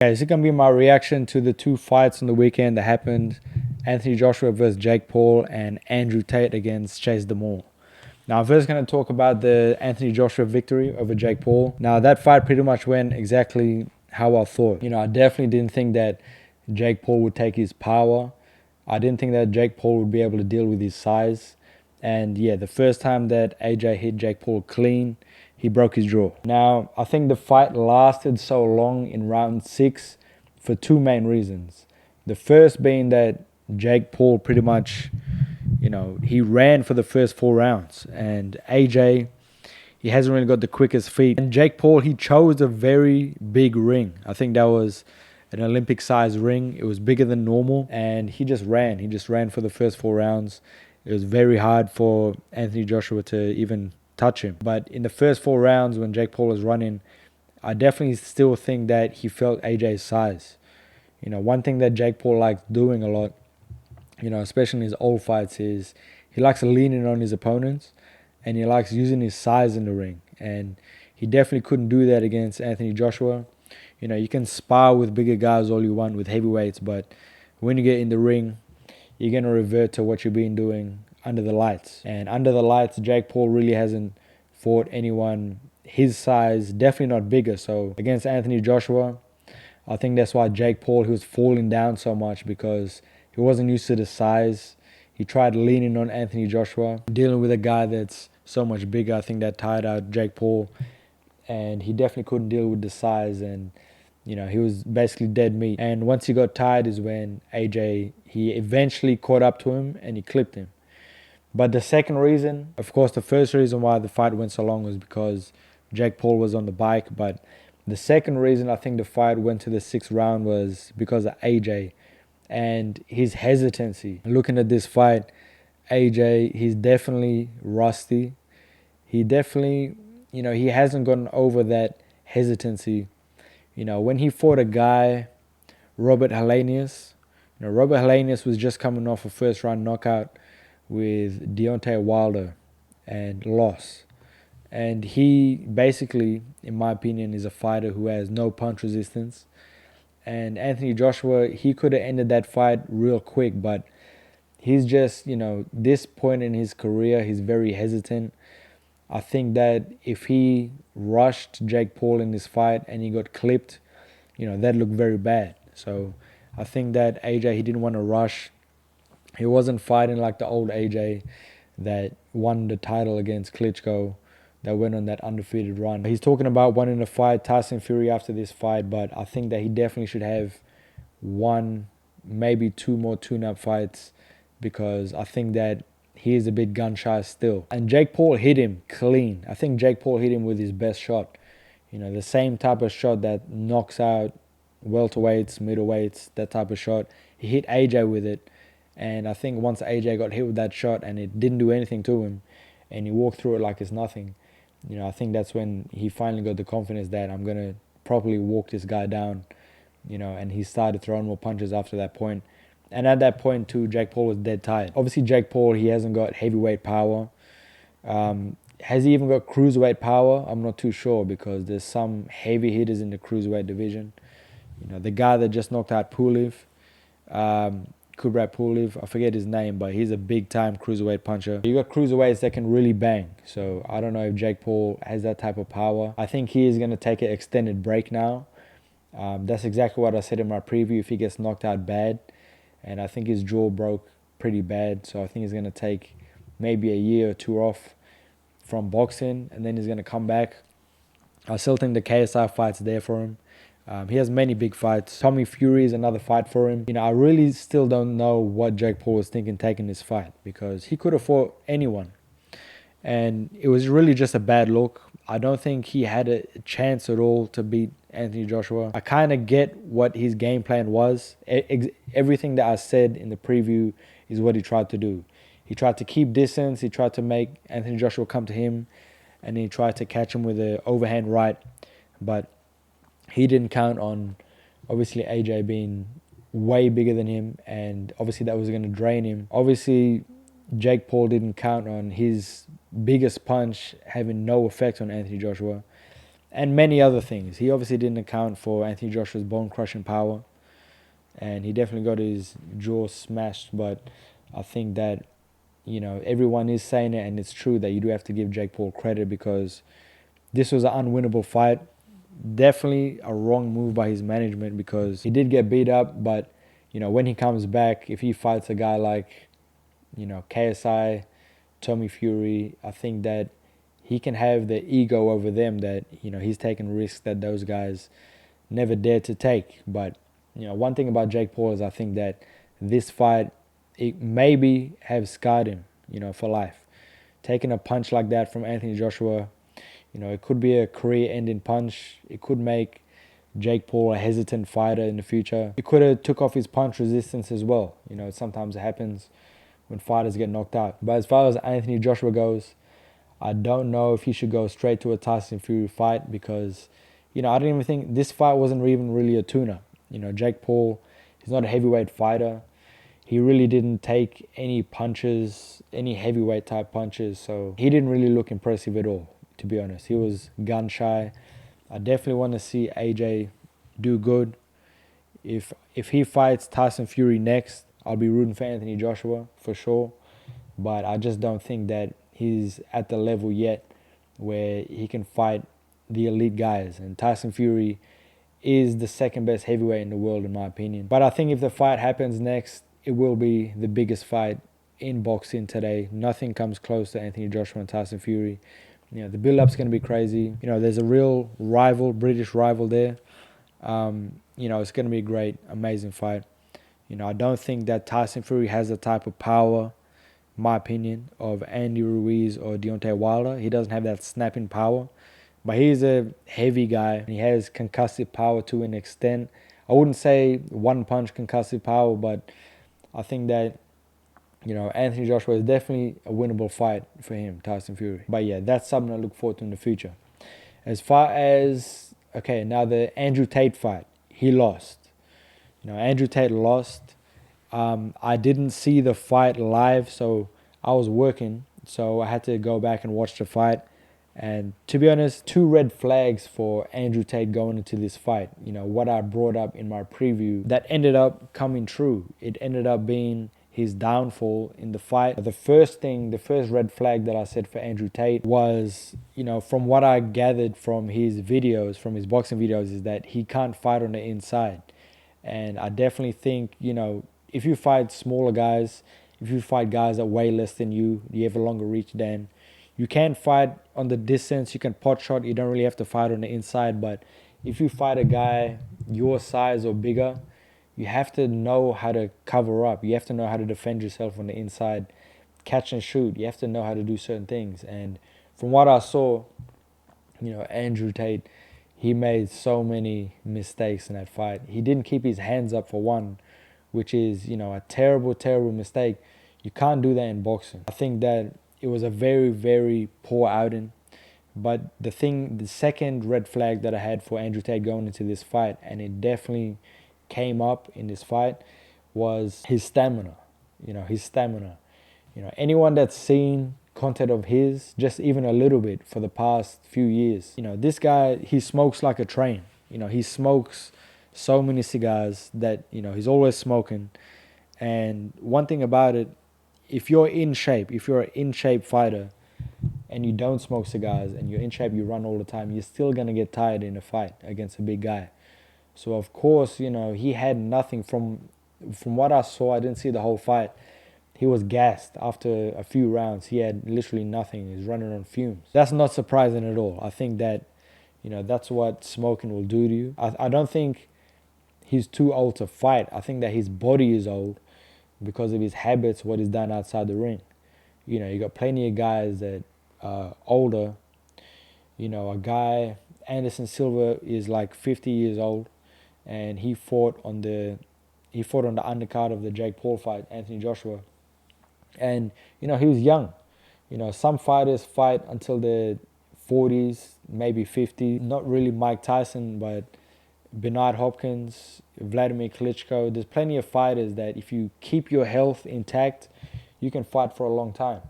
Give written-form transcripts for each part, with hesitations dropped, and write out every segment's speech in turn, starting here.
Okay, this is going to be my reaction to the two fights on the weekend that happened. Anthony Joshua versus Jake Paul and Andrew Tate against Chase Demoor. Now, I'm first going to talk about the Anthony Joshua victory over Jake Paul. Now, that fight pretty much went exactly how I thought. I definitely didn't think that Jake Paul would take his power. I didn't think that Jake Paul would be able to deal with his size. And yeah, the first time that AJ hit Jake Paul clean, he broke his jaw. Now, I think the fight lasted so long in round 6 for two main reasons. The first being that Jake Paul pretty much, he ran for the first 4 rounds. And AJ, he hasn't really got the quickest feet. And Jake Paul, he chose a very big ring. I think that was an Olympic-sized ring. It was bigger than normal. And he just ran. He just ran for the first 4 rounds. It was very hard for Anthony Joshua to even touch him. But in the first 4 rounds when Jake Paul was running, I definitely still think that he felt AJ's size. One thing that Jake Paul likes doing a lot, especially in his old fights, is he likes leaning on his opponents and he likes using his size in the ring. And he definitely couldn't do that against Anthony Joshua. You can spar with bigger guys all you want with heavyweights, but when you get in the ring, you're going to revert to what you've been doing under the lights. And under the lights, Jake Paul really hasn't fought anyone his size, definitely not bigger. So against Anthony Joshua, I think that's why Jake Paul, he was falling down so much, because he wasn't used to the size. He tried leaning on Anthony Joshua, dealing with a guy that's so much bigger. I think that tired out Jake Paul, and he definitely couldn't deal with the size, and he was basically dead meat. And once he got tired is when AJ, he eventually caught up to him and he clipped him. But the second reason, of course, the first reason why the fight went so long was because Jake Paul was on the bike. But the second reason I think the fight went to the 6th round was because of AJ and his hesitancy. Looking at this fight, AJ, he's definitely rusty. He definitely, he hasn't gotten over that hesitancy. When he fought a guy, Robert Helenius, Robert Helenius was just coming off a first round knockout with Deontay Wilder and lost. And he basically, in my opinion, is a fighter who has no punch resistance. And Anthony Joshua, he could have ended that fight real quick, but he's just, this point in his career, he's very hesitant. I think that if he rushed Jake Paul in this fight and he got clipped, that looked very bad. So I think that AJ, he didn't want to rush. He wasn't fighting like the old AJ that won the title against Klitschko, that went on that undefeated run. He's talking about wanting to fight Tyson Fury after this fight, but I think that he definitely should have 1, maybe 2 more tune-up fights, because I think that he is a bit gun-shy still. And Jake Paul hit him clean. I think Jake Paul hit him with his best shot. The same type of shot that knocks out welterweights, middleweights, that type of shot. He hit AJ with it. And I think once AJ got hit with that shot and it didn't do anything to him, and he walked through it like it's nothing, I think that's when he finally got the confidence that I'm going to properly walk this guy down, and he started throwing more punches after that point. And at that point too, Jake Paul was dead tired. Obviously, Jake Paul, he hasn't got heavyweight power. Has he even got cruiserweight power? I'm not too sure, because there's some heavy hitters in the cruiserweight division. The guy that just knocked out Pulev, Kubrat Pulev, I forget his name, but he's a big-time cruiserweight puncher. You got cruiserweights that can really bang. So I don't know if Jake Paul has that type of power. I think he is going to take an extended break now. That's exactly what I said in my preview. If he gets knocked out bad, and I think his jaw broke pretty bad, so I think he's going to take maybe a year or 2 off from boxing, and then he's going to come back. I still think the KSI fight's there for him. He has many big fights. Tommy Fury is another fight for him. I really still don't know what Jake Paul was thinking taking this fight, because he could have fought anyone. And it was really just a bad look. I don't think he had a chance at all to beat Anthony Joshua. I kind of get what his game plan was. Everything that I said in the preview is what he tried to do. He tried to keep distance. He tried to make Anthony Joshua come to him, and he tried to catch him with an overhand right. But he didn't count on, obviously, AJ being way bigger than him, and obviously that was going to drain him. Obviously, Jake Paul didn't count on his biggest punch having no effect on Anthony Joshua. and many other things. He obviously didn't account for Anthony Joshua's bone-crushing power, and he definitely got his jaw smashed. But I think that, everyone is saying it, and it's true that you do have to give Jake Paul credit because this was an unwinnable fight. Definitely a wrong move by his management because he did get beat up, but, when he comes back, if he fights a guy like, KSI, Tommy Fury, I think that he can have the ego over them that, he's taking risks that those guys never dared to take. But, one thing about Jake Paul is I think that this fight, it maybe have scarred him, for life. Taking a punch like that from Anthony Joshua, it could be a career-ending punch. It could make Jake Paul a hesitant fighter in the future. It could have took off his punch resistance as well. Sometimes it happens when fighters get knocked out. But as far as Anthony Joshua goes, I don't know if he should go straight to a Tyson Fury fight because, I don't even think this fight wasn't even really a tune-up. Jake Paul, he's not a heavyweight fighter. He really didn't take any punches, any heavyweight type punches. So he didn't really look impressive at all, to be honest. He was gun shy. I definitely want to see AJ do good. If he fights Tyson Fury next, I'll be rooting for Anthony Joshua for sure. But I just don't think that he's at the level yet where he can fight the elite guys. And Tyson Fury is the second best heavyweight in the world in my opinion. But I think if the fight happens next, it will be the biggest fight in boxing today. Nothing comes close to Anthony Joshua and Tyson Fury. The build-up's going to be crazy. There's a real rival, British rival there. It's going to be a great, amazing fight. I don't think that Tyson Fury has the type of power, in my opinion, of Andy Ruiz or Deontay Wilder. He doesn't have that snapping power. But he's a heavy guy. And he has concussive power to an extent. I wouldn't say one-punch concussive power, but I think that, Anthony Joshua is definitely a winnable fight for him, Tyson Fury. But yeah, that's something I look forward to in the future. As far as, now the Andrew Tate fight, he lost. Andrew Tate lost. I didn't see the fight live, so I was working. So I had to go back and watch the fight. And to be honest, 2 red flags for Andrew Tate going into this fight. What I brought up in my preview, that ended up coming true. It ended up being his downfall in the fight. The first red flag that I said for Andrew Tate was, from what I gathered from his videos, from his boxing videos, is that he can't fight on the inside. And I definitely think, if you fight smaller guys, if you fight guys that weigh less than you have a longer reach than, you can fight on the distance, you can pot shot, you don't really have to fight on the inside. But if you fight a guy your size or bigger, you have to know how to cover up. You have to know how to defend yourself on the inside, catch and shoot. You have to know how to do certain things. And from what I saw, Andrew Tate, he made so many mistakes in that fight. He didn't keep his hands up for one, which is, a terrible, terrible mistake. You can't do that in boxing. I think that it was a very, very poor outing. But the second red flag that I had for Andrew Tate going into this fight, and it definitely came up in this fight, was his stamina. His stamina. Anyone that's seen content of his, just even a little bit for the past few years, this guy, he smokes like a train. He smokes so many cigars that, he's always smoking. And one thing about it, if you're in shape, if you're an in-shape fighter and you don't smoke cigars and you're in shape, you run all the time, you're still going to get tired in a fight against a big guy. So, of course, he had nothing from what I saw. I didn't see the whole fight. He was gassed after a few rounds. He had literally nothing. He's running on fumes. That's not surprising at all. I think that, that's what smoking will do to you. I don't think he's too old to fight. I think that his body is old because of his habits, what he's done outside the ring. You got plenty of guys that are older. A guy, Anderson Silva, is like 50 years old, and he fought on the undercard of the Jake Paul fight, Anthony Joshua. And, he was young. Some fighters fight until their 40s, maybe 50. Not really Mike Tyson, but Bernard Hopkins, Vladimir Klitschko. There's plenty of fighters that if you keep your health intact, you can fight for a long time.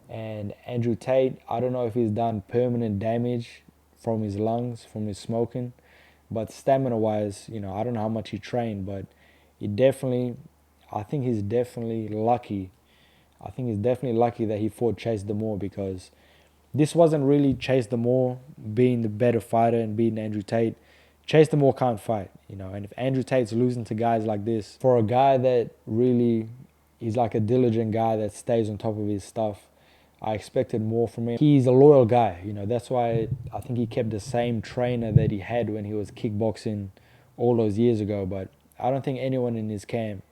And Andrew Tate, I don't know if he's done permanent damage from his lungs, from his smoking. But stamina-wise, I don't know how much he trained, but I think he's definitely lucky. I think he's definitely lucky that he fought Chase Demoor, because this wasn't really Chase Demoor being the better fighter and beating Andrew Tate. Chase Demoor can't fight, and if Andrew Tate's losing to guys like this, for a guy that really is like a diligent guy that stays on top of his stuff, I expected more from him. He's a loyal guy, that's why I think he kept the same trainer that he had when he was kickboxing all those years ago, but I don't think anyone in his camp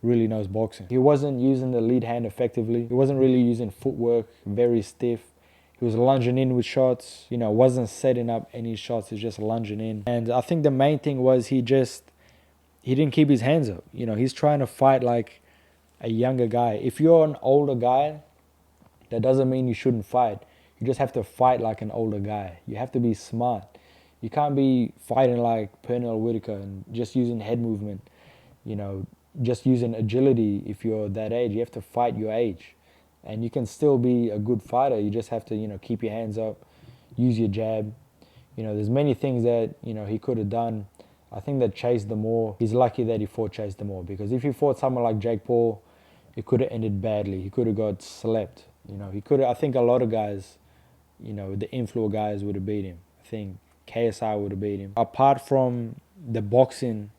really knows boxing. He wasn't using the lead hand effectively. He wasn't really using footwork, very stiff. He was lunging in with shots, wasn't setting up any shots, he was just lunging in. And I think the main thing was he didn't keep his hands up. He's trying to fight like a younger guy. If you're an older guy, that doesn't mean you shouldn't fight. You just have to fight like an older guy. You have to be smart. You can't be fighting like Pernell Whitaker and just using head movement, just using agility. If you're that age, you have to fight your age. And you can still be a good fighter. You just have to, keep your hands up, use your jab. There's many things that, he could have done. I think that Chase Demoor, he's lucky that he fought Chase Demoor, because if he fought someone like Jake Paul, it could have ended badly. He could have got slept. I think a lot of guys, the influencer guys would have beat him. I think KSI would have beat him. Apart from the boxing,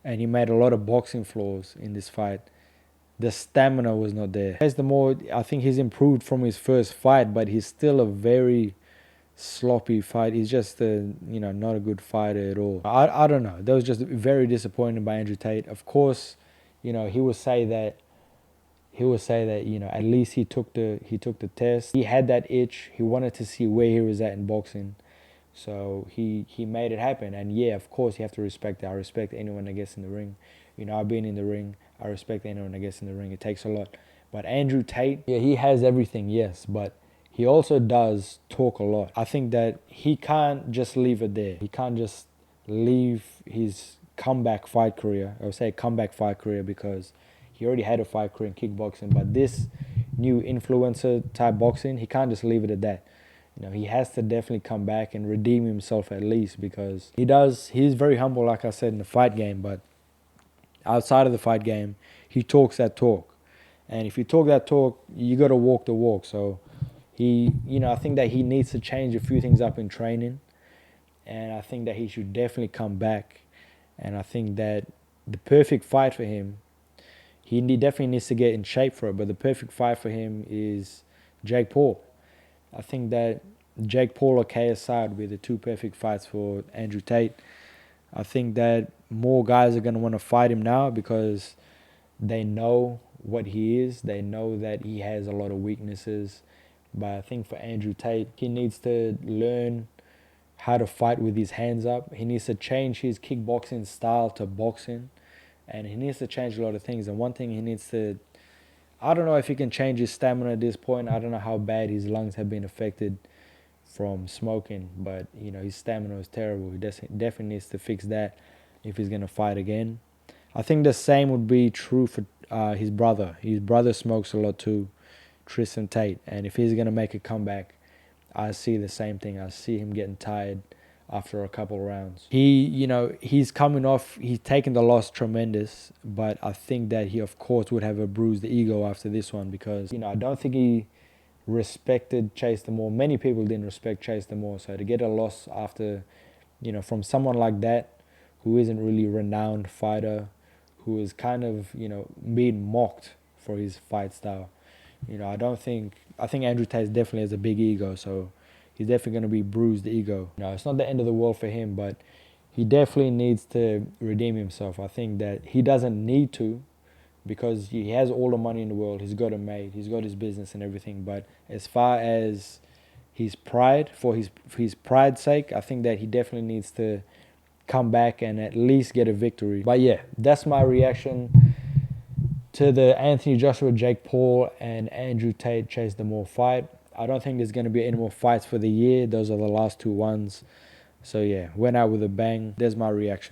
and he made a lot of boxing flaws in this fight, the stamina was not there. Chase Demoor, I think he's improved from his first fight, but he's still a very sloppy fight. He's just not a good fighter at all. I don't know. That was just very disappointing by Andrew Tate. Of course, he will say that at least he took the test. He had that itch. He wanted to see where he was at in boxing. So he made it happen. And yeah, of course you have to respect it. I respect anyone that gets in the ring. I've been in the ring. I respect anyone that gets in the ring. It takes a lot. But Andrew Tate, yeah, he has everything, yes, but he also does talk a lot. I think that he can't just leave it there. He can't just leave his comeback fight career. I would say comeback fight career, because he already had a fight career in kickboxing. But this new influencer type boxing, he can't just leave it at that. He has to definitely come back and redeem himself at least, because he's very humble, like I said, in the fight game, but outside of the fight game, he talks that talk. And if you talk that talk, you got to walk the walk. So I think that he needs to change a few things up in training. And I think that he should definitely come back. And I think that the perfect fight for him, he definitely needs to get in shape for it, but the perfect fight for him is Jake Paul. I think that Jake Paul or KSI would be the two perfect fights for Andrew Tate. I think that more guys are going to want to fight him now, because they know what he is. They know that he has a lot of weaknesses. But I think for Andrew Tate, he needs to learn how to fight with his hands up. He needs to change his kickboxing style to boxing. And he needs to change a lot of things. And one thing he needs to... I don't know if he can change his stamina at this point. I don't know how bad his lungs have been affected from smoking. But, his stamina is terrible. He definitely needs to fix that if he's going to fight again. I think the same would be true for his brother. His brother smokes a lot too, Tristan Tate. And if he's going to make a comeback, I see the same thing. I see him getting tired after a couple of rounds. He's coming off, he's taken the loss tremendous, but I think that he, of course, would have a bruised ego after this one, because, I don't think he respected Chase Demoor. Many people didn't respect Chase Demoor. So to get a loss after, from someone like that, who isn't really a renowned fighter, who is kind of, being mocked for his fight style. I think Andrew Tate definitely has a big ego, so he's definitely going to be bruised ego. It's not the end of the world for him, but he definitely needs to redeem himself. I think that he doesn't need to, because he has all the money in the world. He's got it made. He's got his business and everything. But as far as his pride, for his pride's sake, I think that he definitely needs to come back and at least get a victory. But yeah, that's my reaction to the Anthony Joshua, Jake Paul, and Andrew Tate, Chase Demoor fight. I don't think there's going to be any more fights for the year. Those are the last two ones. So yeah, went out with a bang. There's my reaction.